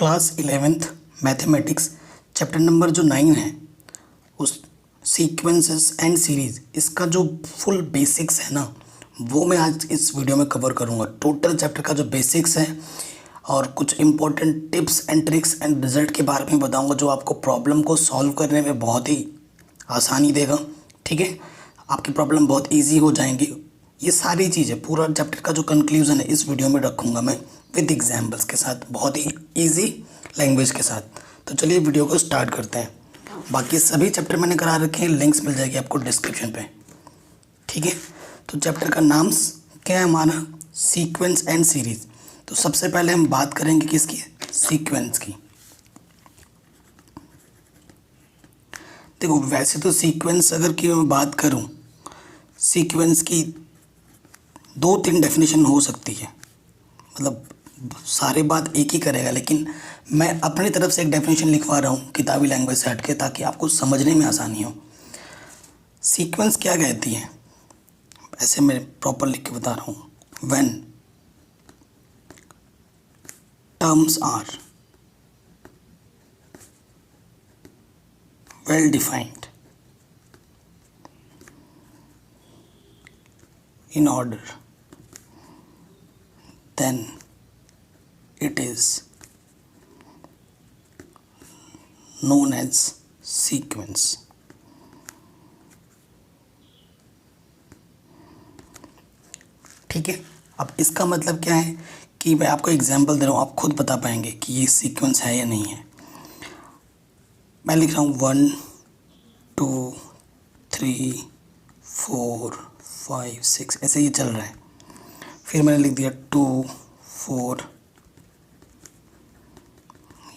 Class 11th mathematics chapter number जो 9 है उस सीक्वेंसेस एंड सीरीज़, इसका जो फुल बेसिक्स है ना वो मैं आज इस वीडियो में कवर करूँगा। टोटल चैप्टर का जो बेसिक्स है और कुछ important tips and tricks and result के बारे में बताऊँगा जो आपको प्रॉब्लम को सॉल्व करने में बहुत ही आसानी देगा। ठीक है, आपकी प्रॉब्लम बहुत ईजी हो जाएंगी। ये सारी चीज़ें, पूरा चैप्टर का जो कंक्लूजन है इस वीडियो में रखूँगा मैं विद एग्जाम्पल्स के साथ, बहुत ही ईजी लैंग्वेज के साथ। तो चलिए वीडियो को स्टार्ट करते हैं। बाकी सभी चैप्टर मैंने करा रखे हैं, लिंक्स मिल जाएगी आपको डिस्क्रिप्शन पे। ठीक है, तो चैप्टर का नाम क्या है हमारा? Sequence and series. तो सबसे पहले हम बात करेंगे किसकी? सीक्वेंस की। देखो, वैसे तो सीक्वेंस अगर की मैं बात करूं, सीक्वेंस की 2-3 डेफिनेशन हो सकती है, मतलब सारे बात एक ही करेगा, लेकिन मैं अपनी तरफ से एक डेफिनेशन लिखवा रहा हूँ किताबी लैंग्वेज से हट के, ताकि आपको समझने में आसानी हो। सीक्वेंस क्या कहती है, ऐसे मैं प्रॉपर लिख के बता रहा हूँ। When terms are well defined in order, then it is known as sequence. ठीक है, अब इसका मतलब क्या है कि मैं आपको एग्जांपल दे रहा हूँ, आप खुद बता पाएंगे कि ये सीक्वेंस है या नहीं है। मैं लिख रहा हूँ 1 2 3 4 5 6, ऐसे ही चल रहा है। फिर मैंने लिख दिया 2 4,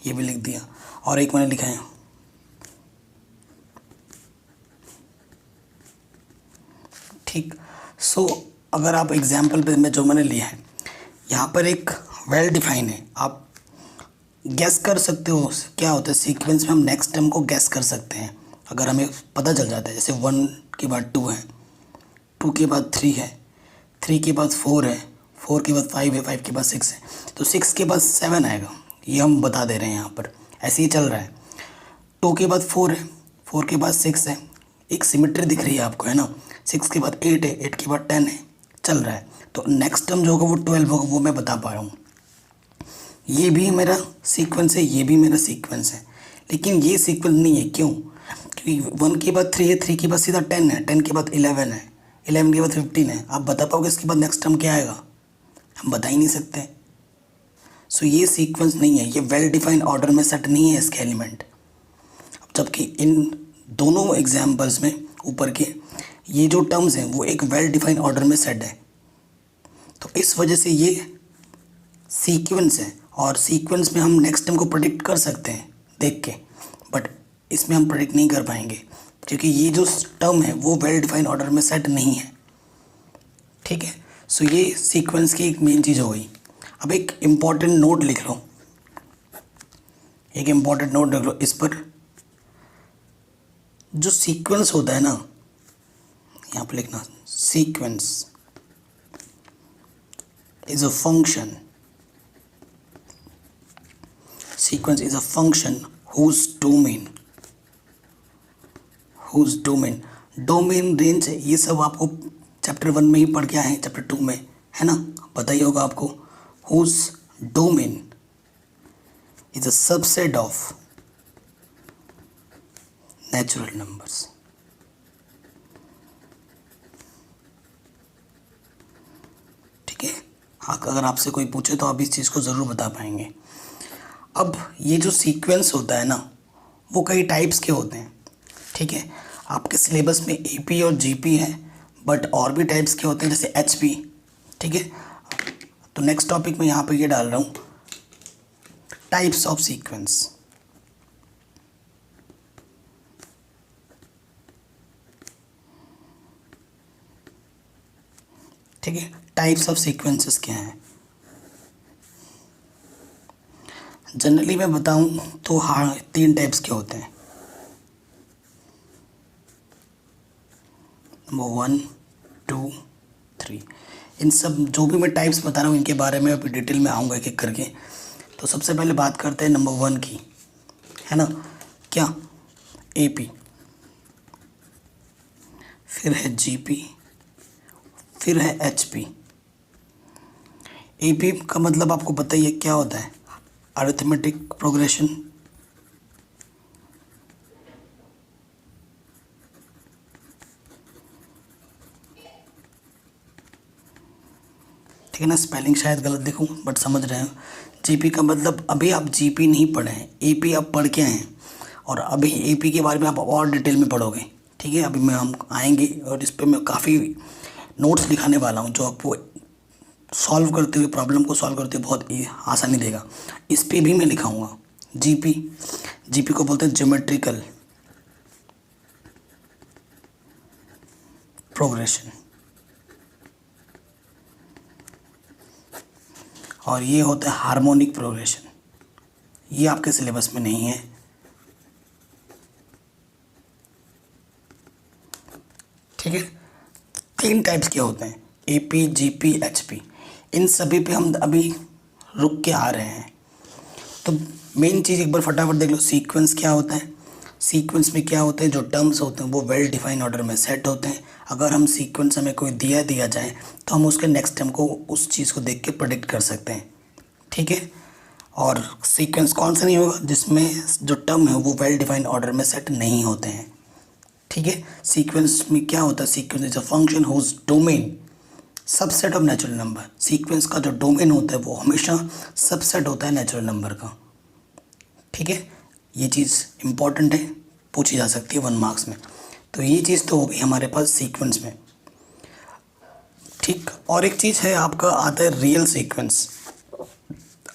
ये भी लिख दिया, और एक मैंने लिखा है ठीक। सो अगर आप एग्जाम्पल पे में जो मैंने लिया है यहाँ पर एक वेल डिफाइन है, आप गैस कर सकते हो क्या होता है। सीक्वेंस में हम नेक्स्ट टर्म को गैस कर सकते हैं अगर हमें पता चल जाता है। जैसे 1 के बाद 2 है, 2 के बाद 3 है, 3 के बाद 4 है, 4 के बाद 5 है, 5 के बाद 6 है, तो 6 के बाद 7 आएगा। ये हम बता दे रहे हैं यहाँ पर, ऐसे ही चल रहा है। 2 के बाद 4 है, 4 के बाद 6 है, एक सिमेट्री दिख रही है आपको, है ना। 6 के बाद 8 है, 8 के बाद 10 है, चल रहा है। तो नेक्स्ट टर्म जो होगा वो 12 होगा, वो मैं बता पा रहा हूँ। ये भी मेरा सीक्वेंस है, ये भी मेरा सीक्वेंस है, लेकिन ये सीक्वेंस नहीं है। क्यों? क्योंकि 1 के बाद 3 है, 3 के बाद सीधा 10 है, 10 के बाद 11 है, 11 के बाद 15 है। आप बता पाओगे इसके बाद नेक्स्ट टर्म क्या आएगा? हम बता ही नहीं सकते। सो ये सीक्वेंस नहीं है, ये वेल डिफाइंड ऑर्डर में सेट नहीं है इसके एलिमेंट। जबकि इन दोनों एग्जाम्पल्स में ऊपर के ये जो टर्म्स हैं वो एक वेल डिफाइंड ऑर्डर में सेट है, तो इस वजह से ये सीक्वेंस है। और सीक्वेंस में हम नेक्स्ट टर्म को प्रेडिक्ट कर सकते हैं देख के, बट इसमें हम प्रेडिक्ट नहीं कर पाएंगे क्योंकि ये जो टर्म है वो वेल डिफाइंड ऑर्डर में सेट नहीं है। ठीक है, सो ये सीक्वेंस की एक मेन चीज़ हो गई। अब एक इम्पॉर्टेंट नोट लिख लो, एक इम्पॉर्टेंट नोट लिख लो इस पर। जो सीक्वेंस होता है ना, यहाँ पर लिखना, sequence is a function, sequence is a function whose domain range है। ये सब आपको चैप्टर 1 में ही पढ़ के आए हैं, चैप्टर 2 में, है ना, पता ही होगा आपको। whose domain is a subset of natural numbers। ठीक है, अगर आपसे कोई पूछे तो आप इस चीज़ को ज़रूर बता पाएंगे। अब ये जो सीक्वेंस होता है ना वो कई टाइप्स के होते हैं। ठीक है, आपके सिलेबस में एपी और जीपी है, बट और भी टाइप्स के होते हैं जैसे एचपी। ठीक है, तो नेक्स्ट टॉपिक में यहाँ पे ये डाल रहा हूँ, टाइप्स ऑफ सीक्वेंस। ठीक है, टाइप्स ऑफ सीक्वेंसेस क्या हैं? जनरली मैं बताऊं तो हाँ 3 टाइप्स के होते हैं। नंबर 1 2 3, इन सब जो भी मैं टाइप्स बता रहा हूँ इनके बारे में अभी डिटेल में आऊँगा एक एक करके। तो सबसे पहले बात करते हैं नंबर 1 की, है ना, क्या, AP, फिर है GP, फिर है HP। AP का मतलब आपको पता ही है क्या होता है, अरिथमेटिक प्रोग्रेशन, ठीक है ना। स्पेलिंग शायद गलत लिखूँ बट समझ रहे हो। GP का मतलब अभी आप GP नहीं पढ़े हैं, AP आप पढ़ के आए हैं और अभी AP के बारे में आप और डिटेल में पढ़ोगे, ठीक है। अभी हम आएंगे और इस पर मैं काफ़ी नोट्स दिखाने वाला हूँ जो आपको सॉल्व करते हुए, प्रॉब्लम को सॉल्व करते हुए बहुत आसानी देगा। इस पे भी मैं लिखाऊंगा। GP को बोलते हैं ज्योमेट्रिकल प्रोग्रेशन, और ये होता है हार्मोनिक प्रोग्रेशन। ये आपके सिलेबस में नहीं है, ठीक है। 3 टाइप्स के होते हैं, AP, GP, HP। इन सभी पे हम अभी रुक के आ रहे हैं। तो मेन चीज़ एक बार फटाफट देख लो, सीक्वेंस क्या होता है। सीक्वेंस में क्या होते हैं, जो टर्म्स होते हैं वो वेल डिफाइंड ऑर्डर में सेट होते हैं। अगर हम सीक्वेंस हमें कोई दिया जाए तो हम उसके नेक्स्ट टर्म को उस चीज़ को देख के प्रेडिक्ट कर सकते हैं, ठीक है। और सीक्वेंस कौन सा नहीं होगा, जिसमें जो टर्म है वो वेल डिफाइंड ऑर्डर में सेट नहीं होते हैं, ठीक है। सीक्वेंस में क्या होता है, sequence is a function whose domain subset of natural number. Sequence का जो डोमेन होता है वो हमेशा सबसेट होता है नेचुरल नंबर का, ठीक है। ये चीज़ इम्पॉर्टेंट है, पूछी जा सकती है 1 मार्क्स में। तो ये चीज़ तो हो गई हमारे पास सीक्वेंस में, ठीक। और एक चीज़ है, आपका आता है रियल सीक्वेंस।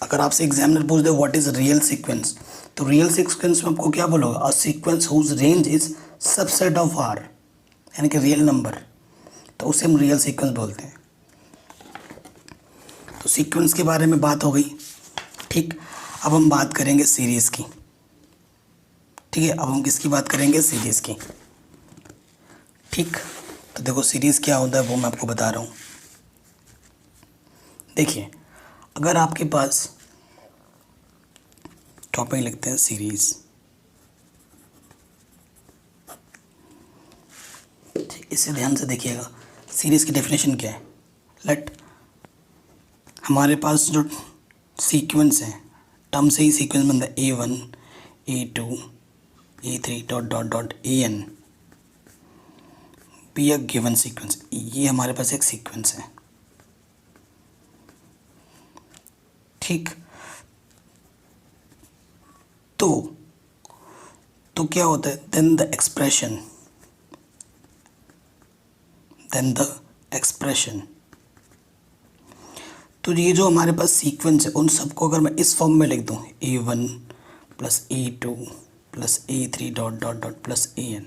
अगर आपसे एग्जामिनर पूछ दे व्हाट इज़ रियल सीक्वेंस, तो रियल सीक्वेंस में आपको क्या बोलोगे, a sequence whose range is subset of R, यानी कि रियल नंबर, तो उसे हम रियल सीक्वेंस बोलते हैं। तो सीक्वेंस के बारे में बात हो गई, ठीक। अब हम बात करेंगे सीरीज़ की, ठीक है। अब हम किसकी बात करेंगे, सीरीज़ की, ठीक। तो देखो सीरीज़ क्या होता है वो मैं आपको बता रहा हूँ। देखिए, अगर आपके पास टॉपिक लिखते हैं सीरीज़, इसे ध्यान से देखिएगा। सीरीज़ की डेफिनेशन क्या है, लेट हमारे पास जो सीक्वेंस है, टर्म से ही सीक्वेंस बनता है, A1, A2, A3 dot dot dot AN be a given sequence. ये हमारे पास एक सीक्वेंस है, ठीक। तो क्या होता है, देन द एक्सप्रेशन। तो ये जो हमारे पास सीक्वेंस है उन सबको अगर मैं इस फॉर्म में लिख दूँ, A1 plus A2 plus A3 dot dot dot plus AN,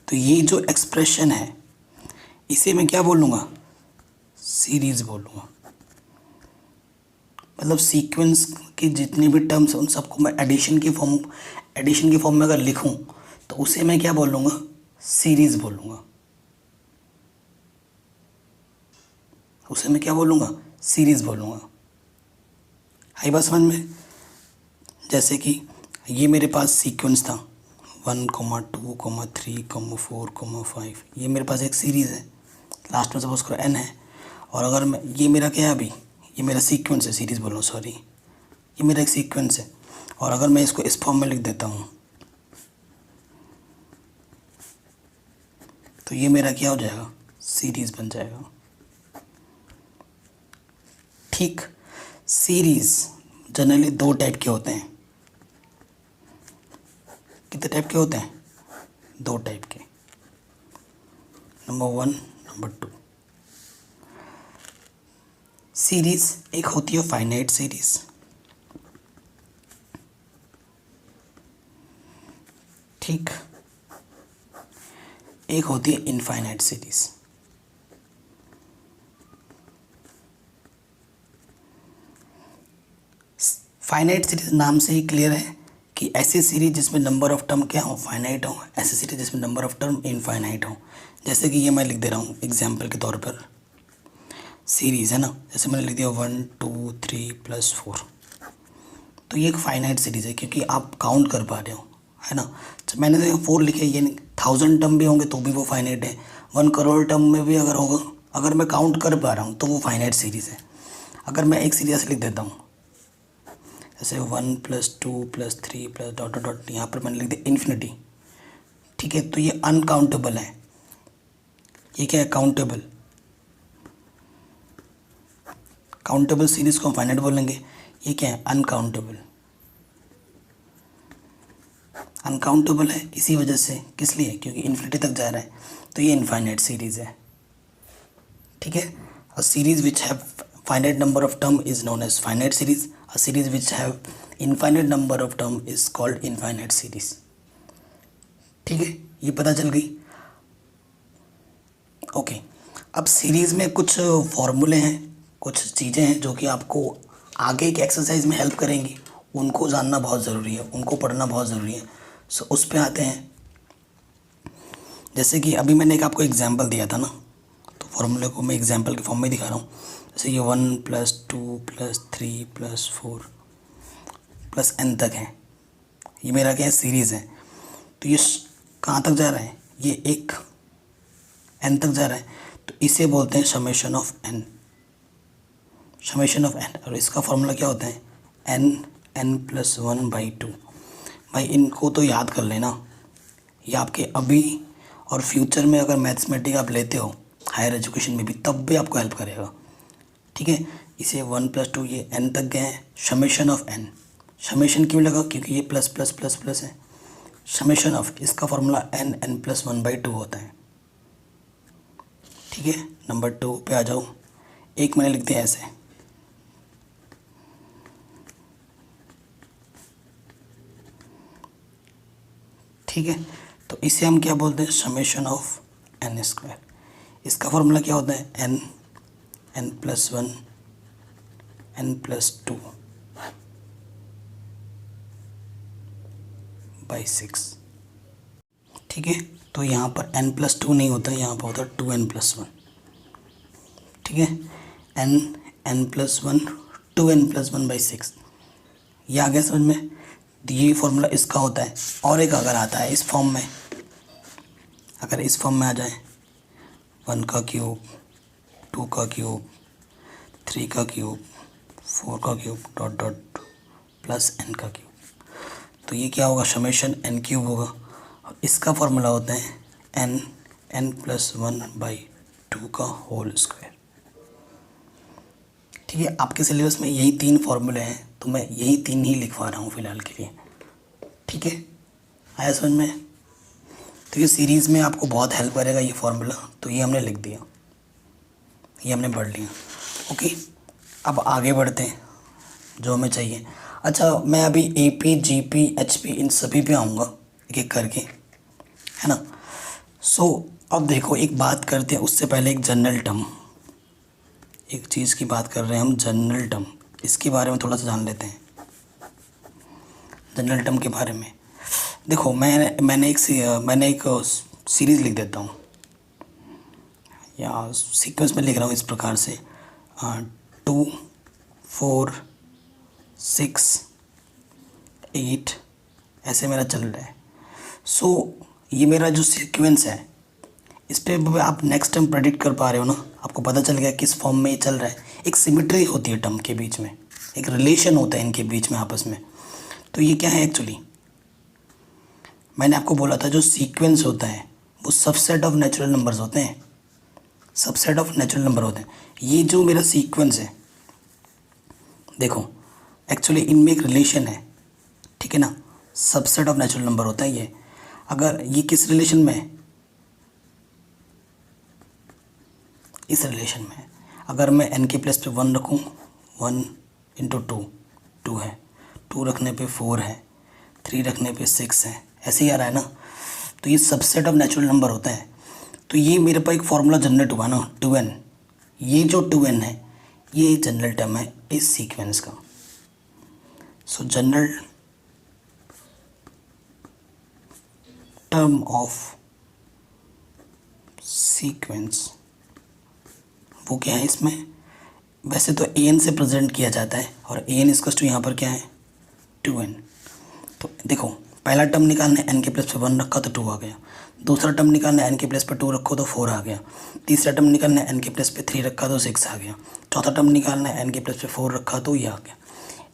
तो ये जो एक्सप्रेशन है इसे मैं क्या बोलूँगा, सीरीज़ बोलूँगा। मतलब सीक्वेंस के जितने भी टर्म्स हैं उन सबको मैं एडिशन की फॉर्म में अगर लिखूं तो उसे मैं क्या बोलूँगा, सीरीज़ बोलूँगा। उसे मैं क्या बोलूँगा, सीरीज़ बोलूँगा। आई बात समझ में। जैसे कि ये मेरे पास सीक्वेंस था 1, 2, 3, 4, 5, ये मेरे पास एक सीरीज़ है, लास्ट में सपोज करो n है। और अगर मैं, ये मेरा क्या है, अभी ये मेरा सीक्वेंस है, सीरीज़ बोल रहा हूँ सॉरी, ये मेरा एक सीक्वेंस है। और अगर मैं इसको इस फॉर्म में लिख देता हूँ तो ये मेरा क्या हो जाएगा, सीरीज़ बन जाएगा, ठीक। सीरीज़ जनरली 2 टाइप के होते हैं। कितने टाइप के होते हैं, 2 टाइप के, नंबर 1, नंबर 2। सीरीज़ एक होती है फाइनाइट सीरीज़, ठीक। एक होती है इनफाइनाइट सीरीज़। फाइनाइट सीरीज नाम से ही क्लियर है कि ऐसी सीरीज जिसमें नंबर ऑफ टर्म क्या हो, फाइनाइट हो, ऐसी सीरीज जिसमें नंबर ऑफ टर्म इनफाइनाइट हो। जैसे कि ये मैं लिख दे रहा हूँ एग्जाम्पल के तौर पर, सीरीज़ है ना, जैसे मैंने लिख दिया 1, 2, 3 + 4, तो ये एक फाइनाइट सीरीज़ है क्योंकि आप काउंट कर पा रहे हो, है ना। जब मैंने तो 4 लिखे, ये नहीं 1000 टर्म भी होंगे तो भी वो फाइनाइट है, 1 करोड़ टर्म में भी अगर होगा, अगर मैं काउंट कर पा रहा हूँ तो वो फाइनाइट सीरीज़ है। अगर मैं एक सीरीज ऐसे लिख देता हूँ जैसे 1 + 2 + 3 + डॉट डॉट डॉट, यहाँ पर मैंने लिख दिया इन्फिनिटी, ठीक है, तो ये अनकाउंटेबल है। ये क्या है? काउंटेबल। काउंटेबल सीरीज को हम फाइनाइट बोलेंगे, ये क्या है? अनकाउंटेबल। अनकाउंटेबल है इसी वजह से, किस लिए? क्योंकि इन्फिनिटी तक जा रहा है, तो ये इनफाइनाइट सीरीज है, ठीक है। A series which have finite number of term is known as finite series, a series which have infinite number of term is called infinite series, ठीक है, ये पता चल गई। ओके, अब सीरीज में कुछ फॉर्मूले हैं, कुछ चीज़ें हैं जो कि आपको आगे की एक्सरसाइज में हेल्प करेंगी, उनको जानना बहुत ज़रूरी है, उनको पढ़ना बहुत ज़रूरी है। सो उस पे आते हैं। जैसे कि अभी मैंने एक आपको एग्जांपल दिया था ना, तो फॉर्मूले को मैं एग्जांपल के फॉर्म में दिखा रहा हूँ। जैसे ये 1 + 2 + 3 + 4 + n तक है, ये मेरा क्या है? सीरीज़ है। तो ये कहाँ तक जा रहा है? ये एक n तक जा रहा है, तो इसे बोलते हैं summation of n, summation of n। और इसका फॉर्मूला क्या होता है? n+1/2। भाई इनको तो याद कर लेना, ये आपके अभी और फ्यूचर में अगर मैथमेटिक्स आप लेते हो हायर एजुकेशन में भी, तब भी आपको हेल्प करेगा, ठीक है। इसे 1 + 2 ये n तक गए हैं, समेशन ऑफ n। समेशन क्यों लगा? क्योंकि ये प्लस प्लस प्लस प्लस है। समेशन ऑफ, इसका फॉर्मूला n+1/2 होता है, ठीक है। नंबर 2 पे आ जाओ। एक मैंने लिख दिया ऐसे, ठीक है, तो इसे हम क्या बोलते हैं? Summation of n²। इसका फॉर्मूला क्या होता है? n+1 n+2/6, ठीक है। तो यहाँ पर n+2 नहीं होता, यहाँ पर होता है 2n+1, ठीक है। n+1 2n+1/6, ये आ गया समझ में? ये फॉर्मूला इसका होता है। और एक अगर आता है इस फॉर्म में, अगर इस फॉर्म में आ जाए 1 का क्यूब, 2 का क्यूब, 3 का क्यूब, 4 का cube dot dot plus n का क्यूब, तो ये क्या होगा? समेशन n³ होगा। और इसका फॉर्मूला होता है n+1/2 का होल स्क्वायर, ठीक है। आपके सिलेबस में यही 3 फॉर्मूले हैं, तो मैं यही 3 ही लिखवा रहा हूँ फ़िलहाल के लिए, ठीक है। आया समझ में? तो ये सीरीज़ में आपको बहुत हेल्प करेगा ये फार्मूला, तो ये हमने लिख दिया, ये हमने पढ़ लिया। ओके, अब आगे बढ़ते हैं जो हमें चाहिए। अच्छा, मैं अभी AP, GP, HP इन सभी पे आऊँगा एक एक करके, है ना। सो अब देखो, एक बात करते हैं उससे पहले एक जनरल टर्म, एक चीज़ की बात कर रहे हैं हम, जनरल टर्म, इसके बारे में थोड़ा सा जान लेते हैं। जनरल टर्म के बारे में देखो, मैंने एक सीरीज़ लिख देता हूँ, या सीक्वेंस में लिख रहा हूँ इस प्रकार से, 2 4 6 8 ऐसे मेरा चल रहा है। सो ये मेरा जो सीक्वेंस है, इस पर आप नेक्स्ट टर्म प्रेडिक्ट कर पा रहे हो ना, आपको पता चल गया किस फॉर्म में ये चल रहा है। एक सिमिट्री होती है टर्म के बीच में, एक रिलेशन होता है इनके बीच में आपस में। तो ये क्या है एक्चुअली? मैंने आपको बोला था जो सीक्वेंस होता है वो सबसेट ऑफ नेचुरल नंबर्स होते हैं, सबसेट ऑफ नेचुरल नंबर होते हैं। ये जो मेरा सीक्वेंस है, देखो एक्चुअली इनमें एक रिलेशन है, ठीक है ना, सबसेट ऑफ नेचुरल नंबर होता है ये। अगर ये किस रिलेशन में है? इस रिलेशन में है। अगर मैं n के प्लेस पे 1 रखूँ, 1 × 2 2 है, 2 रखने पे 4 है, 3 रखने पे 6 है, ऐसे ही आ रहा है ना। तो ये सबसेट ऑफ नेचुरल नंबर होता है। तो ये मेरे पास एक फॉर्मूला जनरेट हुआ ना, 2n। ये जो 2n है ये जनरल टर्म है इस सीक्वेंस का। सो जनरल टर्म ऑफ सीक्वेंस वो क्या है? इसमें वैसे तो an से प्रेजेंट किया जाता है, और an इसका यहाँ पर क्या है? 2n। तो देखो पहला टर्म निकालना है, n के प्लेस पे 1 रखा तो 2 आ गया। दूसरा टर्म निकालना है, n के प्लेस पे 2 रखो तो 4 आ गया। तीसरा टर्म निकालना है, n के प्लेस पे 3 रखा तो 6 आ गया। चौथा टर्म निकालना है, n के प्लेस पे 4 रखा तो ये आ गया।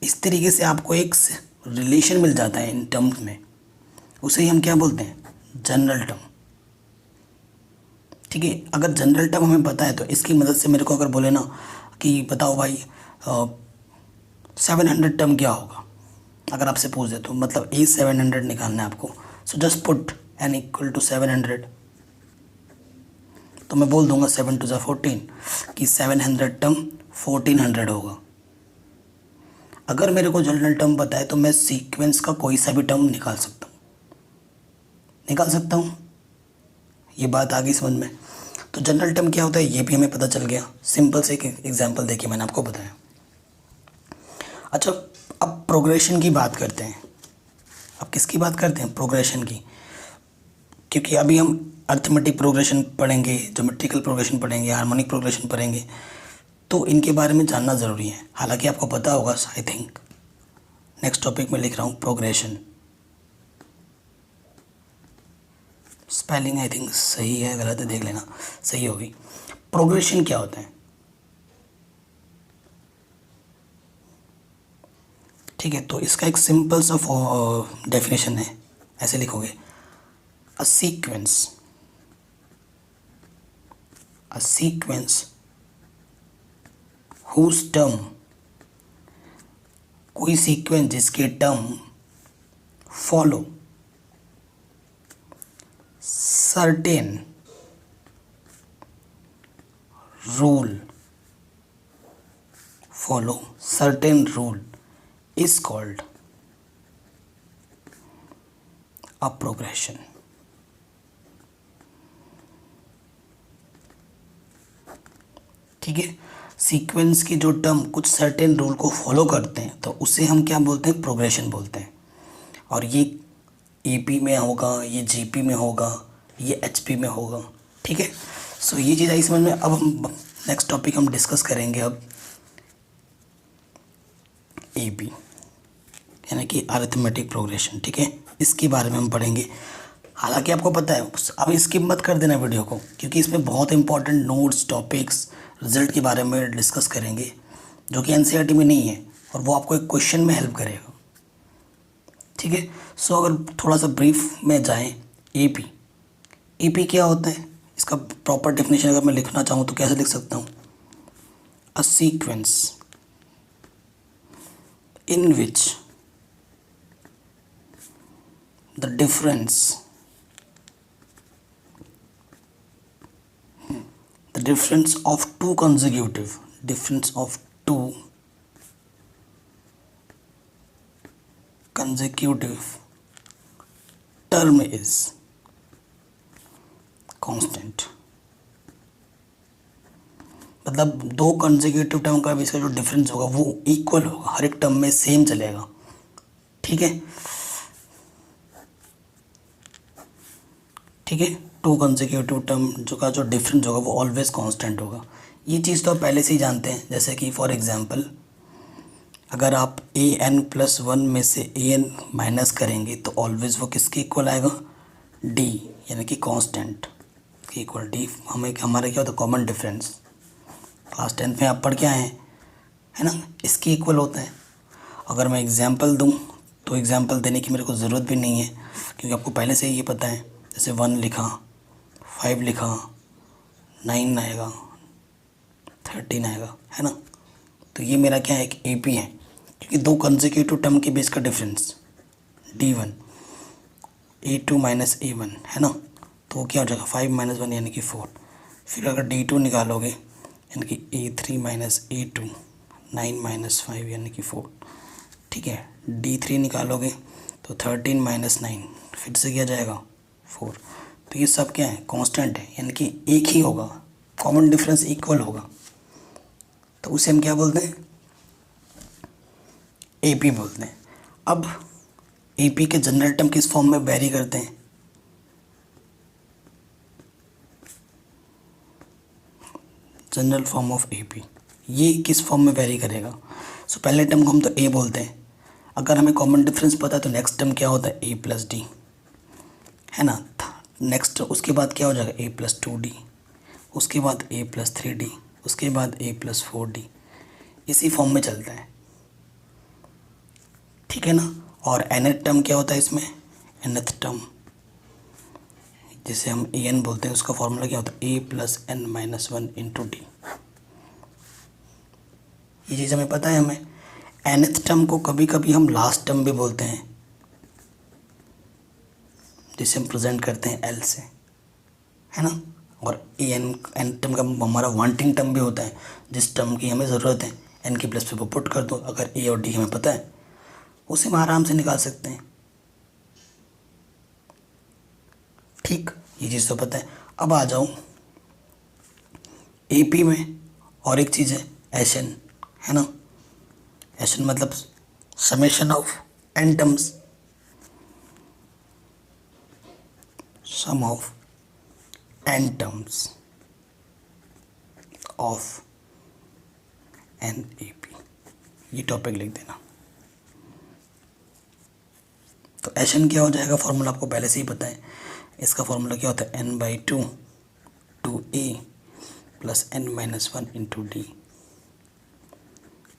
इस तरीके से आपको एक रिलेशन मिल जाता है इन टर्म्स में, उसे ही हम क्या बोलते हैं, जनरल टर्म। ठीक है, अगर जनरल टर्म हमें पता है तो इसकी मदद से मेरे को अगर बोले ना कि बताओ भाई 700 टर्म क्या होगा, अगर आपसे पूछ दे तो मतलब ए 700 निकालना है आपको, so just put n equal to 700। तो मैं बोल दूंगा 7 2 14 कि 700 टर्म 1400 होगा। अगर मेरे को जनरल टर्म पता है तो मैं सीक्वेंस का कोई सा भी टर्म निकाल सकता हूँ। ये बात आ गई समझ में। तो जनरल टर्म क्या होता है ये भी हमें पता चल गया, सिंपल से एक एग्जांपल देके मैंने आपको बताया। अच्छा, अब प्रोग्रेशन की बात करते हैं। अब किसकी बात करते हैं, प्रोग्रेशन की, क्योंकि अभी हम अर्थमेटिक प्रोग्रेशन पढ़ेंगे, ज्योमेट्रिकल प्रोग्रेशन पढ़ेंगे, हार्मोनिक प्रोग्रेशन पढ़ेंगे, तो इनके बारे में जानना ज़रूरी है। हालांकि आपको पता होगा, आई थिंक नेक्स्ट टॉपिक में लिख रहा हूँ प्रोग्रेशन। स्पेलिंग आई थिंक सही है, गलत है देख लेना, सही होगी। प्रोग्रेशन क्या होता है, ठीक है, तो इसका एक सिंपल सा डेफिनेशन है, ऐसे लिखोगे, अ सीक्वेंस हुज टर्म, कोई सीक्वेंस जिसके term follow certain rule is called a progression। ठीक है, सीक्वेंस की जो टर्म कुछ सर्टेन रूल को फॉलो करते हैं तो उसे हम क्या बोलते हैं, प्रोग्रेशन बोलते हैं। और ये एपी में होगा, ये जीपी में होगा, ये एचपी में होगा। ठीक है, सो ये चीज़ आई समझ में। अब हम नेक्स्ट टॉपिक हम डिस्कस करेंगे अब एपी, यानी कि अरिथमेटिक प्रोग्रेशन। ठीक है, इसके बारे में हम पढ़ेंगे। हालांकि आपको पता है, अब स्किप मत कर देना वीडियो को, क्योंकि इसमें बहुत इंपॉर्टेंट नोट्स, टॉपिक्स, रिजल्ट के बारे में डिस्कस करेंगे जो कि एनसीईआरटी में नहीं है, और वो आपको एक क्वेश्चन में हेल्प करेगा। ठीक है, सो अगर थोड़ा सा ब्रीफ में जाएं, एपी क्या होता है, इसका प्रॉपर डेफिनेशन अगर मैं लिखना चाहूँ तो कैसे लिख सकता हूँ, a sequence in which the difference of two consecutive term is constant। मतलब दो कंसेक्यूटिव टर्म का भी इसका जो डिफरेंस होगा वो इक्वल होगा, हर एक टर्म में सेम चलेगा। ठीक है, टू कंसेक्यूटिव टर्म जो डिफरेंस होगा वो ऑलवेज कांस्टेंट होगा। ये चीज़ तो आप पहले से ही जानते हैं, जैसे कि फॉर एग्जांपल अगर आप an+1 में से an माइनस करेंगे तो ऑलवेज वो किसके इक्वल आएगा, d, यानी कि कांस्टेंट के इक्वल। d हमारे क्या होता है, कॉमन डिफरेंस। क्लास 10 में आप पढ़ के आए हैं, है ना, इसके इक्वल होता है। अगर मैं एग्जांपल दूं तो एग्जांपल देने की मेरे को ज़रूरत भी नहीं है, क्योंकि आपको पहले से ही ये पता है। जैसे 1 लिखा, 5 लिखा, 9 आएगा, 13 आएगा, है ना। तो ये मेरा क्या है, एक एपी है, क्योंकि दो कंसेक्यूटिव टर्म के बीच का difference d1, a2 minus a1, है ना, तो वो क्या हो जाएगा, 5 - 1 यानी कि 4। फिर अगर d2 निकालोगे यानी कि a3 माइनस a2, 9 - 5 यानी कि 4। ठीक है, d3 निकालोगे तो 13 माइनस 9 फिर से क्या जाएगा, 4। तो ये सब क्या है, कांस्टेंट है, यानी कि एक ही होगा, कॉमन डिफरेंस इक्वल होगा, तो उसे हम क्या बोलते हैं, एपी बोलते हैं। अब एपी के जनरल टर्म किस फॉर्म में वेरी करते हैं, जनरल फॉर्म ऑफ एपी, ये किस फॉर्म में वेरी करेगा। सो पहले टर्म को हम तो ए बोलते हैं, अगर हमें कॉमन डिफरेंस पता है तो नेक्स्ट टर्म क्या होता है ए प्लस डी, है ना। नेक्स्ट उसके बाद क्या हो जाएगा ए प्लस टू डी, उसके बाद ए प्लस थ्री डी, उसके बाद ए प्लस फोर डी, इसी फॉर्म में चलता है, ठीक है ना। और nth टर्म क्या होता है इसमें, nth टर्म जिसे हम ए एन बोलते हैं, उसका फॉर्मूला क्या होता है A plus N minus one into D. ये चीज़ हमें पता है। हमें nth टर्म को कभी कभी हम लास्ट टर्म भी बोलते हैं, जिसे हम प्रेजेंट करते हैं एल से, है ना। और ए एन टर्म का हमारा वांटिंग टर्म भी होता है, जिस टर्म की हमें ज़रूरत है एन की प्लेस पे वो पुट कर दो। अगर ए और डी हमें पता है उसे हम आराम से निकाल सकते हैं, ठीक। ये चीज़ तो पता है। अब आ जाऊँ एपी में, और एक चीज़ है एशन, है ना। एशन मतलब summation of n terms, sum of n terms of an A P, ये टॉपिक लिख देना। तो एशन क्या हो जाएगा, फॉर्मूला आपको पहले से ही पता है। इसका फॉर्मूला क्या होता है n by two two a plus N minus one into d.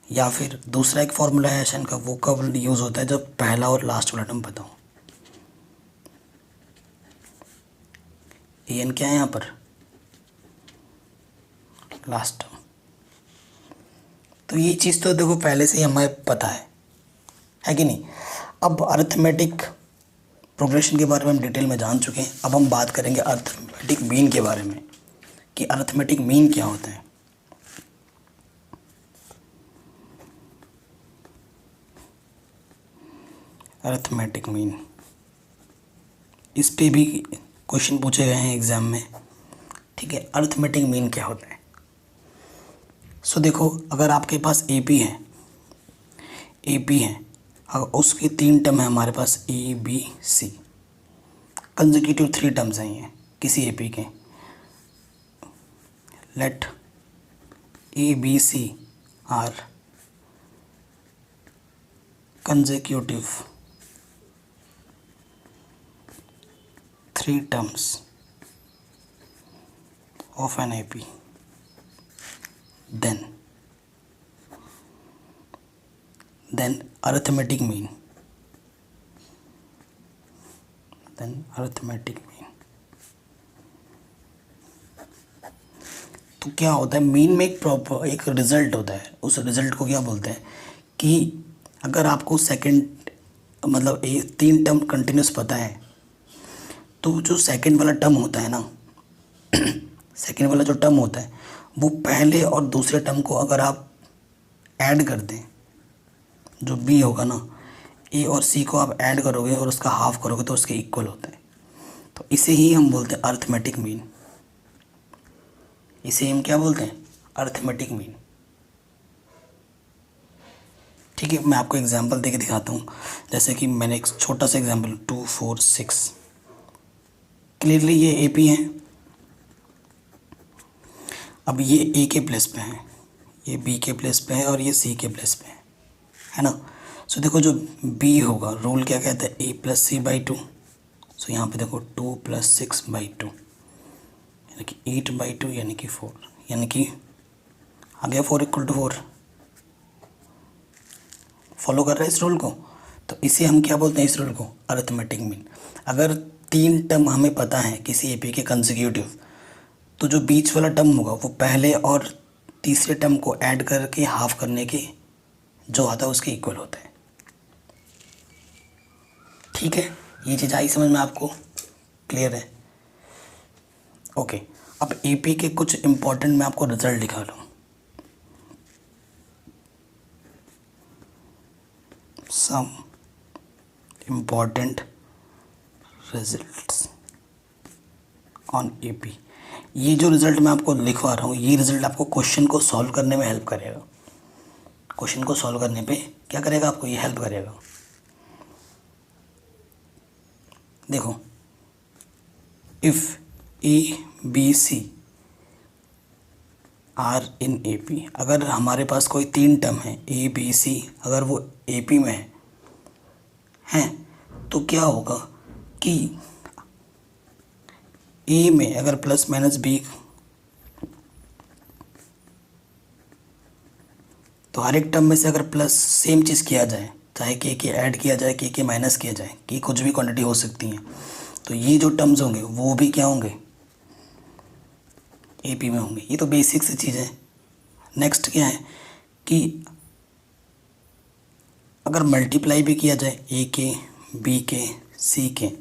या फिर दूसरा एक फॉर्मूला है एशन का, वो कब यूज़ होता है जब पहला और लास्ट वाला टर्म पता हो। ए एन क्या है यहाँ पर, लास्ट टर्म। तो ये चीज़ तो देखो पहले से ही हमें पता है कि नहीं। अब अरिथमेटिक प्रोग्रेशन के बारे में हम डिटेल में जान चुके हैं। अब हम बात करेंगे अरिथमेटिक मीन के बारे में, कि अरिथमेटिक मीन क्या होता है। अरिथमेटिक मीन, इस पे भी क्वेश्चन पूछे गए हैं एग्जाम में, ठीक है। अरिथमेटिक मीन क्या होता है। सो देखो, अगर आपके पास एपी है, अगर उसके तीन टर्म है हमारे पास A B C, consecutive three terms हैं ये किसी एपी के। Let A B C are consecutive three terms of an AP, then arithmetic mean, तो क्या होता है, मीन में एक रिजल्ट होता है। उस रिजल्ट को क्या बोलते हैं कि अगर आपको सेकंड मतलब तीन टर्म कंटिन्यूस पता है, तो जो सेकंड वाला टर्म होता है ना सेकेंड वाला जो टर्म होता है वो पहले और दूसरे टर्म को अगर आप ऐड कर दें, जो बी होगा ना, ए और सी को आप ऐड करोगे और उसका हाफ करोगे तो उसके इक्वल होता है। तो इसे ही हम बोलते हैं अरिथमेटिक मीन। इसे हम क्या बोलते हैं, अरिथमेटिक मीन, ठीक है। मैं आपको एग्जांपल देके दिखाता हूँ। जैसे कि मैंने एक छोटा सा एग्जांपल 2 4 6, क्लियरली ये एपी है। अब ये ए के प्लेस पे है, ये बी के प्लेस पे है और ये सी के प्लेस पे है ना। सो देखो जो बी होगा, रूल क्या कहता है, A plus C by two. सो यहाँ पे देखो 2 + 6 बाई टू, यानी कि 8 बाई टू, यानी कि 4, यानी कि आ गया 4 = 4। फॉलो कर रहे हैं इस रूल को। तो इसे हम क्या बोलते हैं, इस रूल को अरिथमेटिक मीन। अगर तीन टर्म हमें पता है किसी एपी के कंसेक्यूटिव, तो जो बीच वाला टर्म होगा वो पहले और तीसरे टर्म को ऐड करके हाफ करने के जो आता है उसके इक्वल होता है, ठीक है। ये चीज़ आई समझ में आपको, क्लियर है, ओके। अब एपी के कुछ इंपॉर्टेंट मैं आपको रिजल्ट दिखा रहा हूँ। Some important results on AP. ये जो रिज़ल्ट मैं आपको लिखवा रहा हूँ, ये रिज़ल्ट आपको क्वेश्चन को सॉल्व करने में हेल्प करेगा। क्वेश्चन को सॉल्व करने पे क्या करेगा, आपको ये हेल्प करेगा। देखो, if A B C are in A P, अगर हमारे पास कोई तीन टर्म है ए बी सी, अगर वो ए पी में है हैं, तो क्या होगा कि ए में अगर प्लस माइनस बी, तो हर एक टर्म में से अगर प्लस सेम चीज़ किया जाए, चाहे के ऐड किया जाए, के माइनस किया जाए, कि कुछ भी क्वांटिटी हो सकती हैं, तो ये जो टर्म्स होंगे वो भी क्या होंगे, ए पी में होंगे। ये तो बेसिक सी चीज़ है। नेक्स्ट क्या है कि अगर मल्टीप्लाई भी किया जाए ए के, बी के, सी के,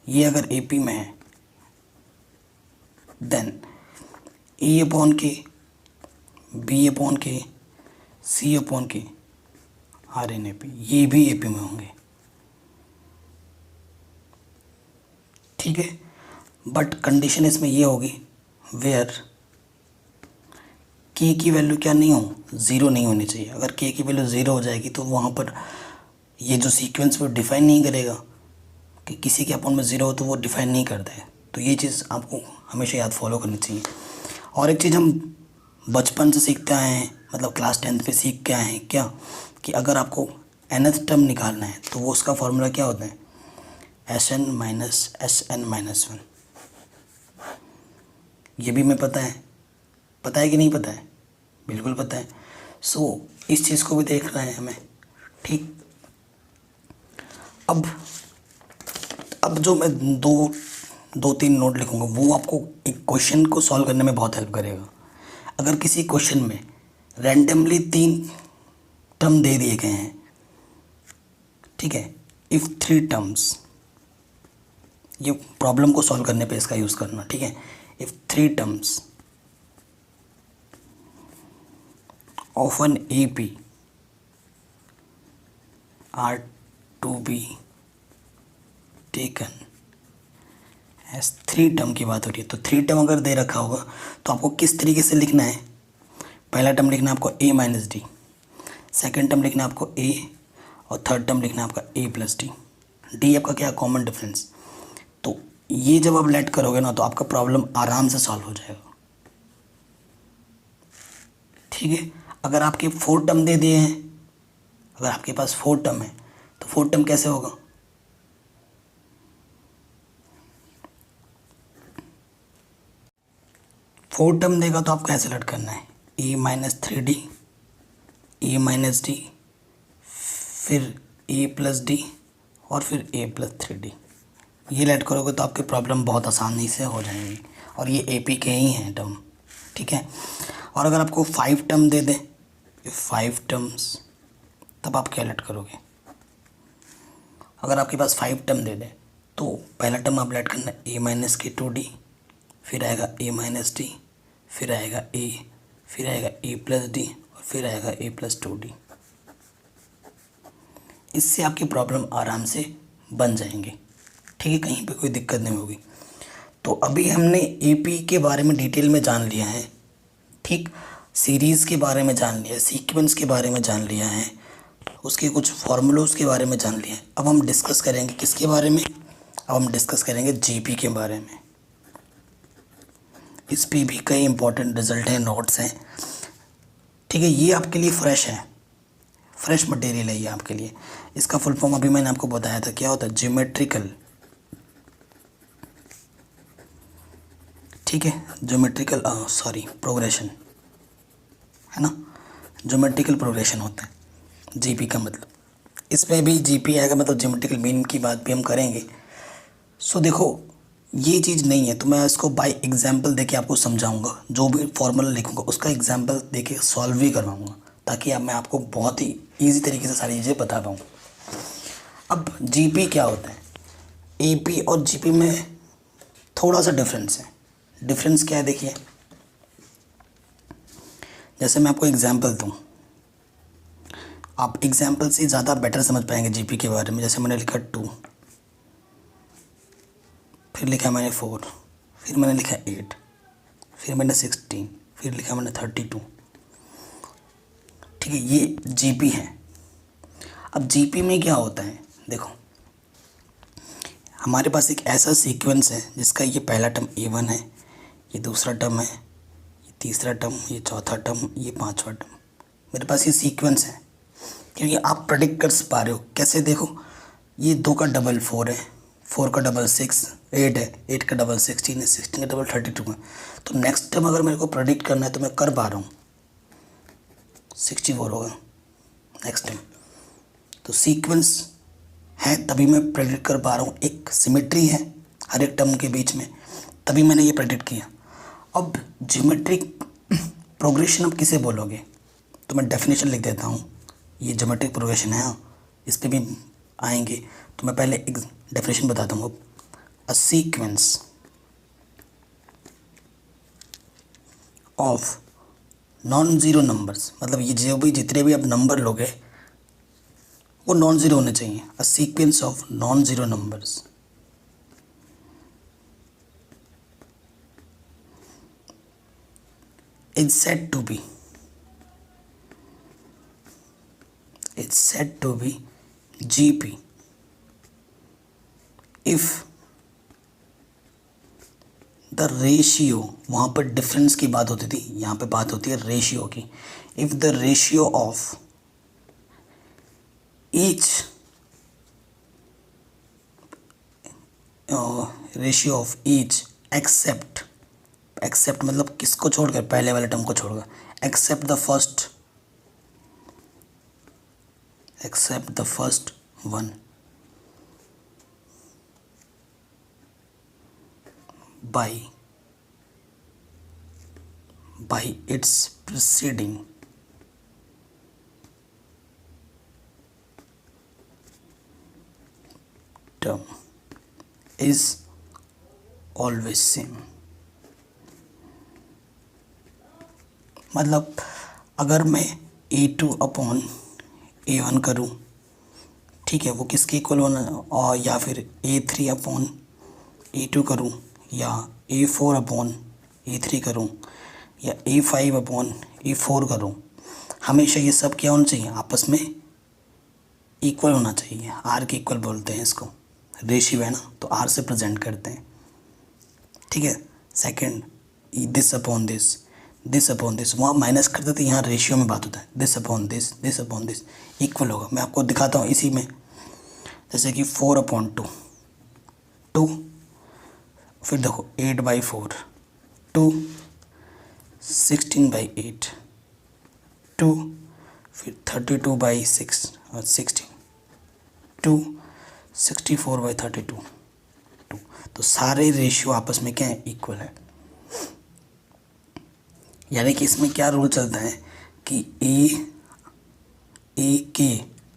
ये अगर ए पी में है, देन ए अपॉन के, बी अपॉन के, सी अपॉन के आर एन ए पी, ये भी ए पी में होंगे। ठीक है, बट कंडीशन इसमें ये होगी वेयर के की वैल्यू क्या नहीं हो, ज़ीरो नहीं होनी चाहिए। अगर के की वैल्यू ज़ीरो हो जाएगी तो वहाँ पर ये जो सीक्वेंस वो डिफाइन नहीं करेगा, कि किसी के अपॉन में ज़ीरो हो तो वो डिफाइन नहीं करता है। तो ये चीज़ आपको हमेशा याद फॉलो करनी चाहिए। और एक चीज़ हम बचपन से सीखते आए हैं, मतलब क्लास 10th पे सीख के आए हैं क्या, कि अगर आपको nth टर्म निकालना है तो वो उसका फॉर्मूला क्या होता है, Sn माइनस Sn माइनस 1। ये भी मैं पता है कि नहीं पता है, बिल्कुल पता है। सो इस चीज़ को भी देखना है हमें। ठीक, अब जो मैं दो तीन नोट लिखूंगा वो आपको एक क्वेश्चन को सॉल्व करने में बहुत हेल्प करेगा। अगर किसी क्वेश्चन में रैंडमली 3 टर्म दे दिए गए हैं, ठीक है, इफ़ 3 टर्म्स, ये प्रॉब्लम को सॉल्व करने पे इसका यूज़ करना, ठीक है। If 3 terms of an A P are to be taken as 3 term की बात हो रही है, तो 3 टर्म अगर दे रखा होगा तो आपको किस तरीके से लिखना है। पहला टर्म लिखना है आपको ए माइनस डी, सेकेंड टर्म लिखना है आपको ए, और थर्ड टर्म लिखना है आपका ए प्लस डी। डी आपका क्या, कॉमन डिफरेंस। तो ये जब आप लेट करोगे ना तो आपका प्रॉब्लम आराम से सॉल्व हो जाएगा। ठीक है, अगर आपके 4 टर्म दे दिए हैं, अगर आपके पास 4 टर्म है तो 4 टर्म कैसे होगा, फोर टर्म देगा तो आपको ऐसे लेट करना है, ए माइनस 3D, ए माइनस डी, फिर ए प्लस डी, और फिर ए प्लस 3D। ये लेट करोगे तो आपकी प्रॉब्लम बहुत आसानी से हो जाएगी, और ये ए पी के ही हैं टर्म। ठीक है, और अगर आपको 5 टर्म दे दें, 5 टर्म्स, तब आप क्या लेट करोगे। अगर आपके पास 5 टर्म दे दें तो पहला टर्म आप लेट करना ए माइनस के 2D, फिर आएगा ए माइनस डी, फिर आएगा ए, फिर आएगा ए प्लस डी, और फिर आएगा ए प्लस 2D। इससे आपकी प्रॉब्लम आराम से बन जाएंगे। ठीक है, कहीं पे कोई दिक्कत नहीं होगी। तो अभी हमने एपी के बारे में डिटेल में जान लिया है। ठीक, सीरीज़ के बारे में जान लिया है, सीक्वेंस के बारे में जान लिया है, उसके कुछ फार्मूलोज के बारे में जान लिया है। अब हम डिस्कस करेंगे किसके बारे में, अब हम डिस्कस करेंगे जीपी के बारे में। इस पे भी कई इंपॉर्टेंट रिजल्ट हैं, नोट्स हैं। ठीक है, ये आपके लिए फ्रेश मटेरियल है ये आपके लिए। इसका फुल फॉर्म अभी मैंने आपको बताया था, क्या होता है, ज्योमेट्रिकल, ठीक है, ज्योमेट्रिकल प्रोग्रेशन, है ना, ज्योमेट्रिकल प्रोग्रेशन होता है जीपी का मतलब। इसमें भी जीपी आएगा, मतलब ज्योमेट्रिकल मीन की बात भी हम करेंगे। सो देखो, ये चीज़ नहीं है तो मैं इसको बाय एग्जांपल देके आपको समझाऊंगा। जो भी फॉर्मूला लिखूंगा उसका एग्जांपल देके सॉल्व भी करवाऊंगा, ताकि अब मैं आपको बहुत ही ईजी तरीके से सारी चीज़ें बता पाऊँ। अब जीपी क्या होता है, एपी और जीपी में थोड़ा सा डिफरेंस है। डिफरेंस क्या है, देखिए, जैसे मैं आपको एग्जांपल दूँ, आप एग्जांपल से ज़्यादा बेटर समझ पाएंगे जीपी के बारे में। जैसे मैंने लिखा 2, फिर लिखा मैंने 4, फिर मैंने लिखा 8, फिर मैंने 16, फिर लिखा मैंने 32। ठीक है, ये जीपी है। अब जीपी में क्या होता है, देखो, हमारे पास एक ऐसा सीक्वेंस है जिसका ये पहला टर्म A1 है, ये दूसरा टर्म है, ये तीसरा टर्म, ये चौथा टर्म, ये पांचवा टर्म। मेरे पास ये सीक्वेंस है, क्योंकि आप प्रेडिक्ट कर पा रहे हो कैसे, देखो, ये 2 का डबल 4 है, 4 का डबल 6 8 है, 8 का डबल 16 है, 16 का डबल 32 है। तो नेक्स्ट टाइम अगर मेरे को प्रेडिक्ट करना है तो मैं कर पा रहा हूँ, 64 होगा नेक्स्ट टाइम। तो सीक्वेंस है तभी मैं प्रेडिक्ट कर पा रहा हूँ, एक सिमेट्री है हर एक टर्म के बीच में, तभी मैंने ये प्रेडिक्ट किया। अब ज्योमेट्रिक प्रोग्रेशन अब किसे बोलोगे, तो मैं डेफिनेशन लिख देता हूँ। ये ज्योमेट्रिक प्रोग्रेशन है, इस पर भी आएंगे, तो मैं पहले एक डेफिनेशन बताता हूँ। A sequence of non zero numbers, मतलब ये जो भी जितने भी आप नंबर लोगे वो नॉन ज़ीरो होने चाहिए। A sequence of non zero numbers is said to be GP if the ratio, वहाँ पर डिफरेंस की बात होती थी, यहाँ पे बात होती है रेशियो की। If the ratio of each except मतलब किसको छोड़कर, पहले वाले टर्म को छोड़कर, except the first one by its preceding term is always same। मतलब अगर मैं A2/A1 करूँ, ठीक है, वो किसके इक्वल होना, और या फिर A3/A2 करूँ, या A4/A3 करूँ, या A5/A4 करूँ, हमेशा ये सब क्या होना चाहिए, आपस में इक्वल होना चाहिए। आर के इक्वल बोलते हैं इसको, रेशियो है ना, तो आर से प्रेजेंट करते हैं, ठीक है। सेकंड, दिस अपॉन दिस, वहाँ माइनस करते थे, यहाँ रेशियो में बात होता है, दिस अपॉन दिस इक्वल होगा। मैं आपको दिखाता हूँ इसी में, जैसे कि 4/2 2, फिर देखो 8/4 2, 16/8 2, फिर 32/6 और 16 2, 64/32 2। तो सारे रेशियो आपस में क्या है, इक्वल है। यानी कि इसमें क्या रूल चलता है कि ए के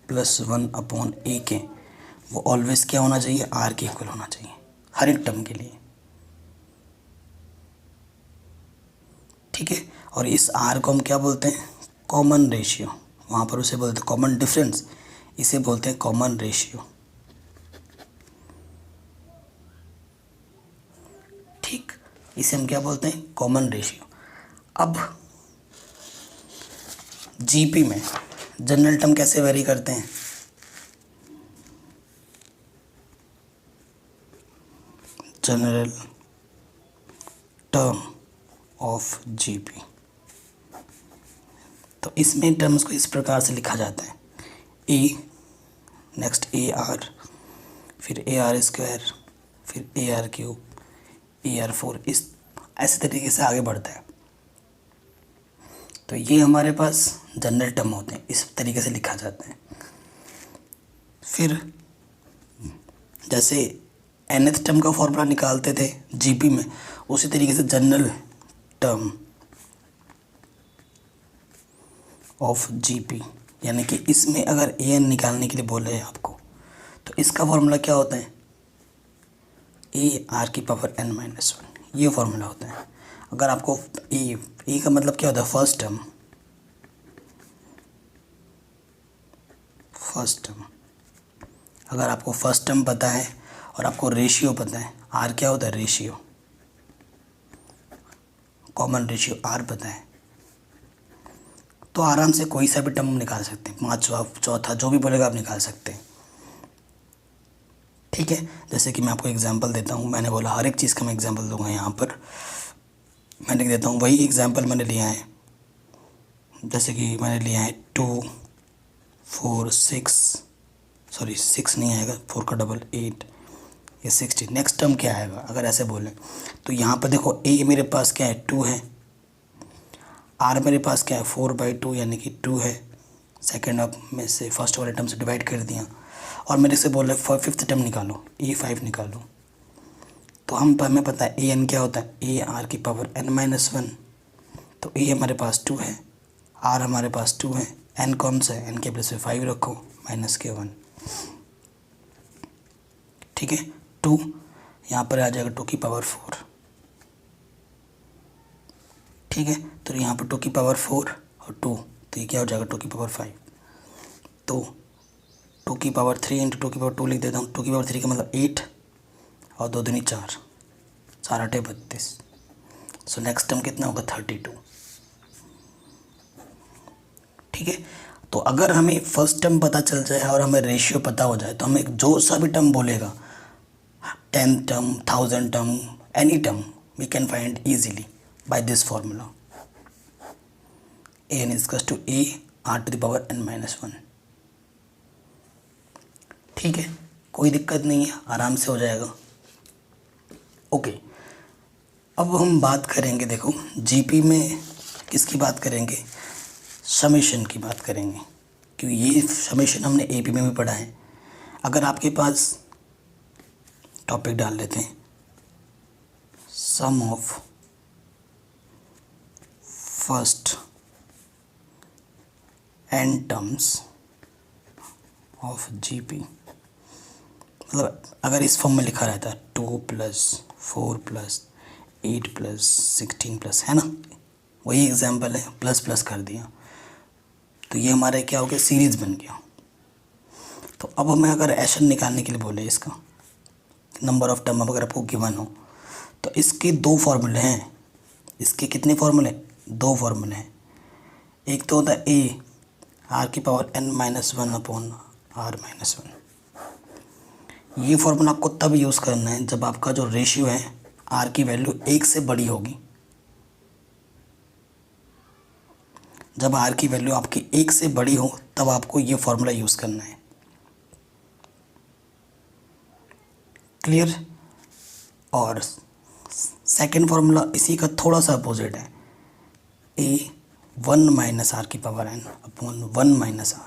प्लस 1/A के वो ऑलवेज क्या होना चाहिए, आर के इक्वल होना चाहिए हर एक टर्म के लिए, ठीक है। और इस आर को हम क्या बोलते हैं, कॉमन रेशियो। वहाँ पर उसे बोलते हैं कॉमन डिफरेंस, इसे बोलते हैं कॉमन रेशियो, ठीक। इसे हम क्या बोलते हैं, कॉमन रेशियो। अब जीपी में जनरल टर्म कैसे वेरी करते हैं, जनरल टर्म ऑफ जीपी, तो इसमें टर्म्स को इस प्रकार से लिखा जाता है, ए नेक्स्ट AR, फिर AR², फिर AR3, AR4, इस ऐसे तरीके से आगे बढ़ता है। तो ये हमारे पास जनरल टर्म होते हैं, इस तरीके से लिखा जाता है। फिर जैसे nth टर्म का फॉर्मूला निकालते थे जीपी में, उसी तरीके से जनरल टर्म ऑफ जीपी, यानी कि इसमें अगर an निकालने के लिए बोले आपको, तो इसका फॉर्मूला क्या होता है, AR⁻n-1, ये फॉर्मूला होता है। अगर आपको ए का मतलब क्या होता है, फर्स्ट टर्म, अगर आपको फर्स्ट टर्म पता है और आपको रेशियो पता है, आर क्या होता है, रेशियो, कॉमन रेशियो आर पता है, तो आराम से कोई सा भी टर्म निकाल सकते हैं, पाँचवा चौथा जो भी बोलेगा आप निकाल सकते हैं, ठीक है। जैसे कि मैं आपको एग्जांपल देता हूँ, मैंने बोला हर एक चीज़ का मैं एग्जांपल दूंगा, यहाँ पर मैं लिख देता हूँ, वही एग्जांपल मैंने लिया है, जैसे कि मैंने लिया है 2 4 6 सॉरी 6 नहीं आएगा, 4 का डबल 8, ये 60। नेक्स्ट टर्म क्या आएगा अगर ऐसे बोलें तो यहाँ पर देखो ए मेरे पास क्या है 2 है, आर मेरे पास क्या है 4/2 यानी कि 2 है, सेकेंड अब में से फर्स्ट वाले टर्म से डिवाइड कर दिया, और मेरे से बोल रहे फिफ्थ टर्म निकालो, E5 निकालो। तो हमें पता है ए एन क्या होता है, ए आर की पावर n-1। तो ए हमारे पास 2 है, आर हमारे पास 2 है, एन कौन सा है, एन के प्लेस पे 5 रखो -1। ठीक है, 2 यहाँ पर आ जाएगा 2 की पावर 4। ठीक है, तो यहाँ पर 2 की पावर 4 और 2, तो ये क्या हो जाएगा 2 की पावर 5। तो 2 की पावर 3 इंटू 2 की पावर 2 लिख देता हूँ। 2 की पावर 3 का मतलब 8 और 2 दूनी 4, 4 8 32। सो नेक्स्ट टर्म कितना होगा 32। ठीक है, तो अगर हमें फर्स्ट टर्म पता चल जाए और हमें रेशियो पता हो जाए तो हमें जो सा भी टर्म बोलेगा, 10 term, 1000 term, any term, we can find easily by this formula, an is equals to a r to the power n-1। ठीक है, कोई दिक्कत नहीं है, आराम से हो जाएगा। ओके, अब हम बात करेंगे, देखो जीपी में किसकी बात करेंगे, समेशन की बात करेंगे, क्योंकि ये समेशन हमने एपी में भी पढ़ा है। अगर आपके पास टॉपिक डाल लेते हैं, sum of first n terms of GP, मतलब अगर इस फॉर्म में लिखा रहता है 2 + 4 + 8 + 16 प्लस, है ना, वही एग्जाम्पल है, प्लस प्लस कर दिया, तो ये हमारा क्या हो गया, सीरीज़ बन गया। तो अब हमें अगर एशन निकालने के लिए बोले, इसका नंबर ऑफ टर्म अगर आपको गिवन हो, तो इसके 2 फार्मूले हैं। इसके कितने फार्मूले, 2 फार्मूले हैं। एक तो होता है ए आर की पावर n-1/r-1। ये फार्मूला आपको तब यूज़ करना है जब आपका जो रेशियो है आर की वैल्यू 1 से बड़ी होगी। जब आर की वैल्यू आपकी 1 से बड़ी हो तब आपको ये फार्मूला यूज़ करना है। क्लियर। और सेकेंड फार्मूला इसी का थोड़ा सा अपोजिट है, ए 1 - r की पावर n/1 - r।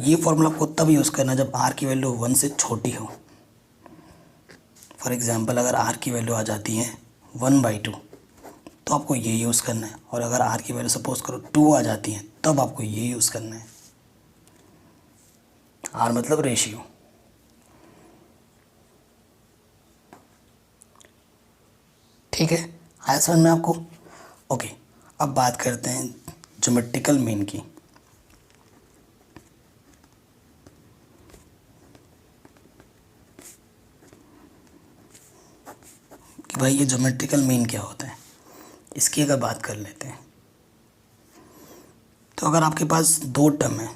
ये फार्मूला आपको तब यूज़ करना है जब r की वैल्यू 1 से छोटी हो। फॉर एग्जांपल अगर r की वैल्यू आ जाती है 1/2 तो आपको ये यूज़ करना है, और अगर r की वैल्यू सपोज करो 2 आ जाती है तब आपको ये यूज़ करना है। r मतलब रेशियो। ठीक है, आया समझ में आपको। ओके, अब बात करते हैं ज्योमेट्रिकल मीन की। कि भाई ये ज्योमेट्रिकल मीन क्या होता है, इसकी अगर बात कर लेते हैं, तो अगर आपके पास 2 टर्म है,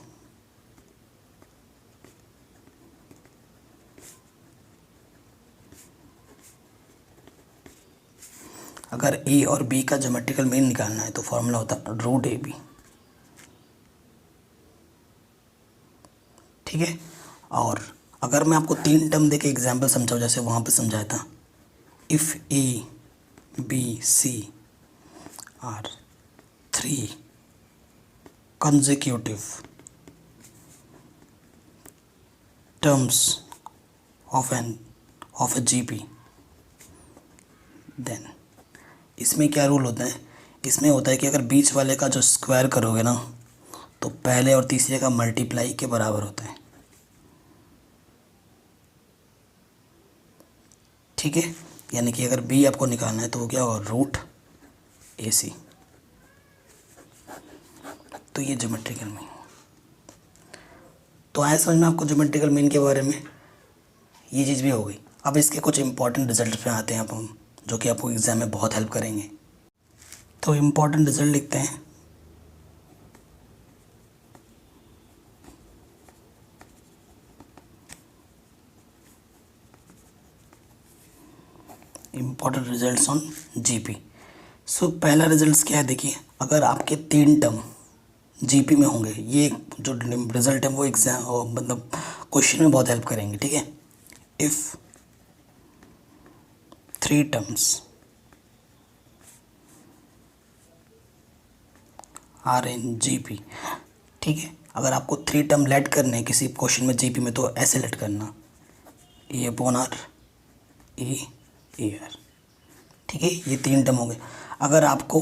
अगर ए और बी का ज्योमेट्रिकल मीन निकालना है तो फॉर्मूला होता है √AB। ठीक है, और अगर मैं आपको 3 टर्म देके एग्जांपल समझाऊँ, जैसे वहाँ पे समझाया था, if A B C are 3 consecutive terms of a GP, then इसमें क्या रूल होता है, इसमें होता है कि अगर बीच वाले का जो स्क्वायर करोगे ना तो पहले और तीसरे का मल्टीप्लाई के बराबर होता है। ठीक है, यानी कि अगर बी आपको निकालना है तो वो क्या होगा √AC। तो ये ज्योमेट्रिकल मीन। तो आया समझ में आपको ज्योमेट्रिकल मीन के बारे में, ये चीज़ भी हो गई। अब इसके कुछ इंपॉर्टेंट रिजल्ट पे आते हैं अब हम, जो कि आपको एग्ज़ाम में बहुत हेल्प करेंगे। तो इंपॉर्टेंट रिजल्ट लिखते हैं। Important results on GP. So पहला रिजल्ट्स क्या है, देखिए अगर आपके 3 टर्म जीपी में होंगे, ये जो रिजल्ट है वो एग्जाम मतलब क्वेश्चन में बहुत हेल्प करेंगे, ठीक है। If 3 terms are in GP, ठीक है। अगर आपको 3 टर्म लेट करने हैं किसी क्वेश्चन में जीपी में, तो ऐसे लेट करना, ए अपॉन आर, ए आर, ठीक है। ये 3 टर्म हो गए। अगर आपको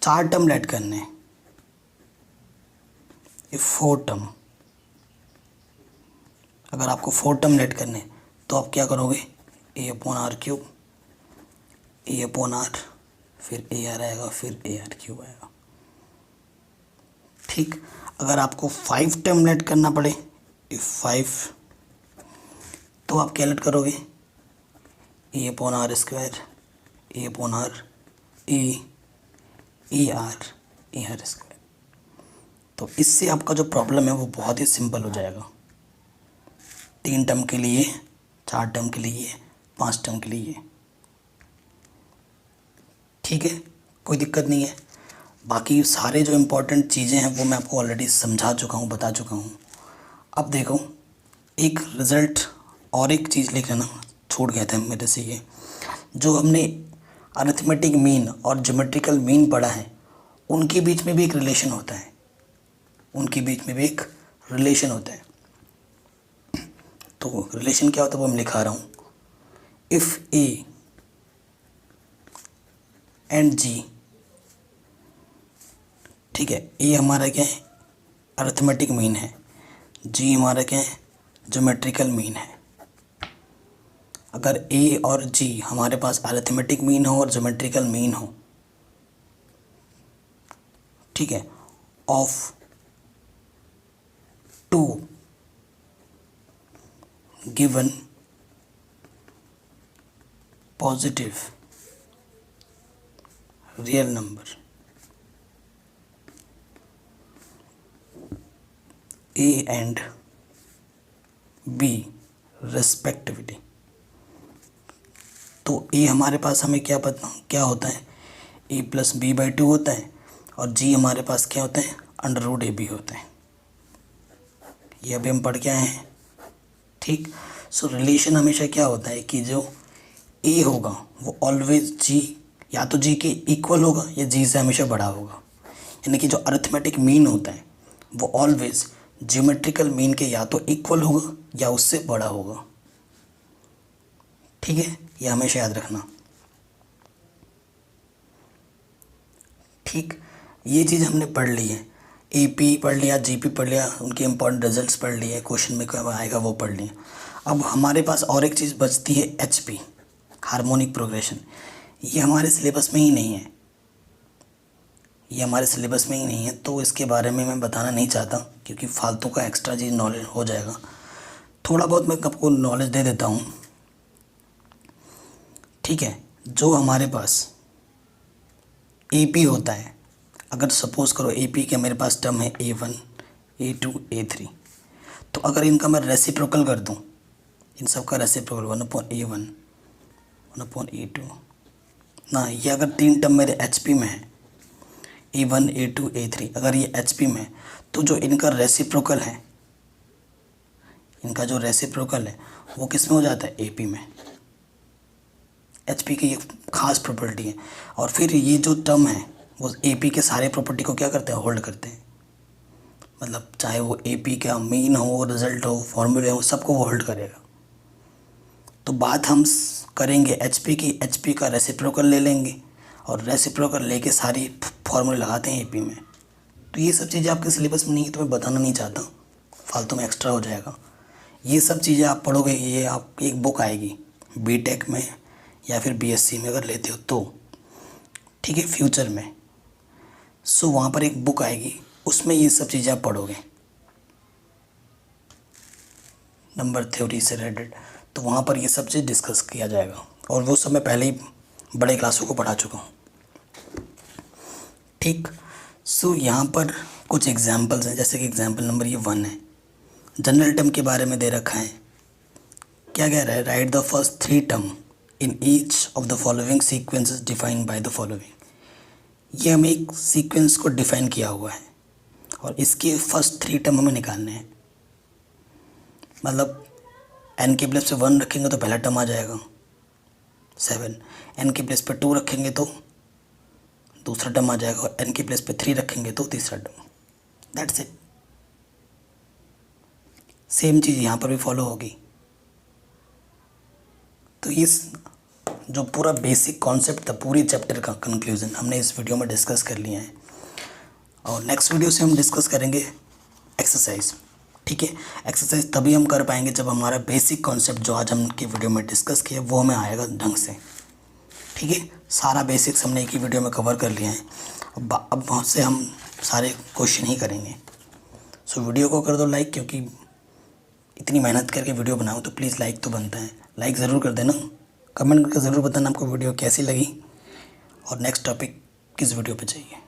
4 टर्म लेट करने हैं, ये 4 टर्म, अगर आपको 4 टर्म लेट करने हैं तो आप क्या करोगे, a upon r cube, a upon r, फिर ए आर आएगा, फिर ए आर क्यूब आएगा, ठीक। अगर आपको 5 टर्म लेट करना पड़े, इफ 5, तो आप क्या लेट करोगे, a upon r square, a upon r, a r square. तो इससे आपका जो प्रॉब्लम है वो बहुत ही सिंपल हो जाएगा। 3 टर्म के लिए, 4 टर्म के लिए, 5 टर्म के लिए, ठीक है, कोई दिक्कत नहीं है। बाकी सारे जो इम्पोर्टेंट चीज़ें हैं वो मैं आपको ऑलरेडी समझा चुका हूँ, बता चुका हूँ। अब देखो, एक रिज़ल्ट और एक चीज़ लिख लेना, छूट गया था मेरे से ये, जो हमने अरिथमेटिक मीन और ज्योमेट्रिकल मीन पढ़ा है, उनके बीच में भी एक रिलेशन होता है, उनके बीच में भी एक रिलेशन होता है। तो रिलेशन क्या होता है वो मैं लिखा रहा हूँ। इफ़ ए एंड जी, ठीक है, ए हमारा क्या है, अरिथमेटिक मीन है, जी हमारा क्या है, ज्योमेट्रिकल मीन है। अगर ए और जी हमारे पास अरिथमेटिक मीन हो और ज्योमेट्रिकल मीन हो, ठीक है, of 2 given positive real number A and B respectively, तो ए हमारे पास हमें क्या होता है, ए प्लस बी बाई 2 होता है, और जी हमारे पास क्या होता है, अंडर रूट ए बी होता है। ये अभी हम पढ़ के आए हैं, ठीक। सो रिलेशन हमेशा क्या होता है कि जो ए होगा वो ऑलवेज जी, या तो जी के इक्वल होगा या जी से हमेशा बड़ा होगा। यानी कि जो अरिथमेटिक मीन होता है वो ऑलवेज ज्योमेट्रिकल मीन के या तो इक्वल होगा या उससे बड़ा होगा, ठीक है। ये हमेशा याद रखना, ठीक। ये चीज़ हमने पढ़ ली है, एपी पढ़ लिया, जीपी पढ़ लिया, उनके इंपॉर्टेंट रिजल्ट्स पढ़ लिए, क्वेश्चन में कब आएगा वो पढ़ लिए। अब हमारे पास और एक चीज़ बचती है, एचपी, हार्मोनिक प्रोग्रेशन। ये हमारे सिलेबस में ही नहीं है, ये हमारे सिलेबस में ही नहीं है, तो इसके बारे में मैं बताना नहीं चाहता क्योंकि फालतू का एक्स्ट्रा चीज़ नॉलेज हो जाएगा। थोड़ा बहुत मैं आपको नॉलेज दे देता हूँ, ठीक है। जो हमारे पास एपी होता है, अगर सपोज़ करो एपी के मेरे पास टर्म है A1, A2, A3, तो अगर इनका मैं रेसिप्रोकल कर दूँ, इन सब का रेसिप्रोकल 1/A1, 1/A2 ना, ये अगर 3 टर्म मेरे HP में है, A1, A2, A3, अगर ये HP में है, तो जो इनका रेसिप्रोकल है, इनका जो रेसिप्रोकल है वो किस में हो जाता है, AP में। HP की ये खास प्रॉपर्टी है। और फिर ये जो टर्म है वो AP के सारे प्रॉपर्टी को क्या करते हैं, होल्ड करते हैं। मतलब चाहे वो AP का मीन हो, रिजल्ट हो, फॉर्मूले हो, सबको वो होल्ड करेगा। तो बात हम करेंगे HP की, HP का रेसिप्रोकल ले लेंगे और रेसिप्रोकल लेके सारी फॉर्मूले लगाते हैं AP में। तो ये सब चीज़ें आपके सिलेबस में नहीं है तो मैं बताना नहीं चाहता, फालतू में एक्स्ट्रा हो जाएगा। ये सब चीज़ें आप पढ़ोगे, ये आप एक बुक आएगी BTech में या फिर BSc में अगर लेते हो तो, ठीक है, फ्यूचर में। सो वहाँ पर एक बुक आएगी, उसमें ये सब चीज़ें आप पढ़ोगे, नंबर थ्योरी से रिलेटेड। तो वहाँ पर ये सब चीज़ डिस्कस किया जाएगा और वो सब मैं पहले ही बड़े क्लासों को पढ़ा चुका हूँ, ठीक। सो यहाँ पर कुछ एग्जांपल्स हैं, जैसे कि एग्जांपल नंबर ये 1 है, जनरल टर्म के बारे में दे रखा है। क्या कह रहा है, right the first 3 term in each of the following sequences defined by the following. ये हमें एक सीक्वेंस को डिफाइन किया हुआ है और इसके फर्स्ट 3 टर्म हमें निकालने हैं। मतलब n के प्लेस पे 1 रखेंगे तो पहला टर्म आ जाएगा 7, n के प्लेस पे 2 रखेंगे तो दूसरा टर्म आ जाएगा, और n के प्लेस पे 3 रखेंगे तो तीसरा टर्म। That's it. सेम चीज़ यहाँ पर भी फॉलो होगी। तो इस जो पूरा बेसिक कॉन्सेप्ट था, पूरी चैप्टर का कंक्लूजन हमने इस वीडियो में डिस्कस कर लिया है, और नेक्स्ट वीडियो से हम डिस्कस करेंगे एक्सरसाइज। ठीक है, एक्सरसाइज तभी हम कर पाएंगे जब हमारा बेसिक कॉन्सेप्ट जो आज हमने वीडियो में डिस्कस किया वो हमें आएगा ढंग से। ठीक है, सारा बेसिक्स हमने एक ही वीडियो में कवर कर लिया है। अब बहुत से हम सारे क्वेश्चन ही करेंगे। सो वीडियो को कर दो लाइक, क्योंकि इतनी मेहनत करके वीडियो बनाऊँ तो प्लीज़ लाइक तो बनता है। लाइक ज़रूर कर देना, कमेंट करके ज़रूर बताना आपको वीडियो कैसी लगी और नेक्स्ट टॉपिक किस वीडियो पे चाहिए।